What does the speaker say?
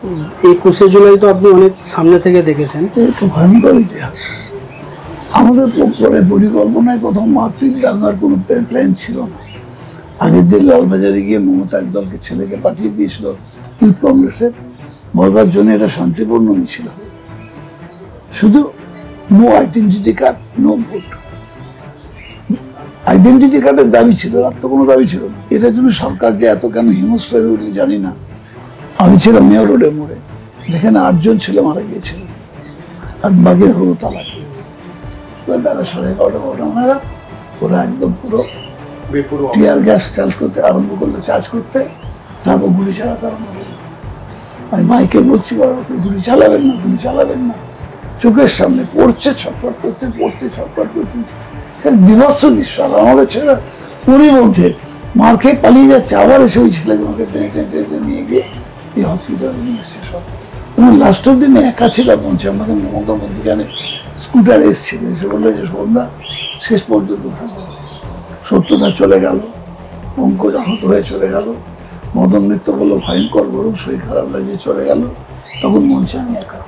21শে জুলাই তো আপনি অনেক সামনে থেকে দেখেছেন, একটু ভয়ঙ্কর ইতিহাস। আমাদের পরে পরিকল্পনায় কোথাও মারপিট দাঙ্গার কোনো প্ল্যান ছিল না। আগের দিন লালবাজারে গিয়ে মমতা একদলকে ছেলেকে পাঠিয়ে দিয়েছিল ইউথ কংগ্রেসের, বলবার জন্য এটা শান্তিপূর্ণ মিছিল, শুধু no identity card, no vote. Identity কার্ডের দাবি ছিল, আর তো কোনো দাবি ছিল না। এটার জন্য সরকার যে এত কেন হিংস্র হয়ে উঠল জানি না। আমি ছিলাম মেয়র রোডের মোড়ে, যেখানে 8 জন ছেলে মারা গিয়েছিল, আর বাঘে হলো তালাক। বেলা 11:30 নাগাদ ওরা একদম পুরো টিয়ার গ্যাস চার্জ করতে আরম্ভ করলো, চার্জ করতে, তারপর গুলি চালাতে আরম্ভ করলো। আমি মাইকে বলছি, গুলি চালাবেন না, গুলি চালাবেন না। চোখের সামনে পড়ছে, ছটফট করতে পড়ছে, ছটফট করছে, বিভৎস দৃশ্য। আমাদের ছেলে পুরীর মধ্যে মার খেয়ে পালিয়ে যাচ্ছে, আবার এসে ওই ছেলেগুলোকে টেনে টেনে টেনে নিয়ে গিয়ে এই হসপিটালে নিয়ে এসছে সব। এবং লাস্টের দিনে একা ছিলাম বলছে, আমাকে মমতা মধ্যখানে স্কুটার এসছিল, এসে বললো যে সন্ধ্যা শেষ পর্যন্ত থাকবে। সত্যতা চলে গেল, পঙ্কজ আহত হয়ে চলে গেল, মদন মিত্র বললো ভয়ঙ্কর গরম, শরীর খারাপ লাগিয়ে চলে গেল। তখন মঞ্চে আমি একা।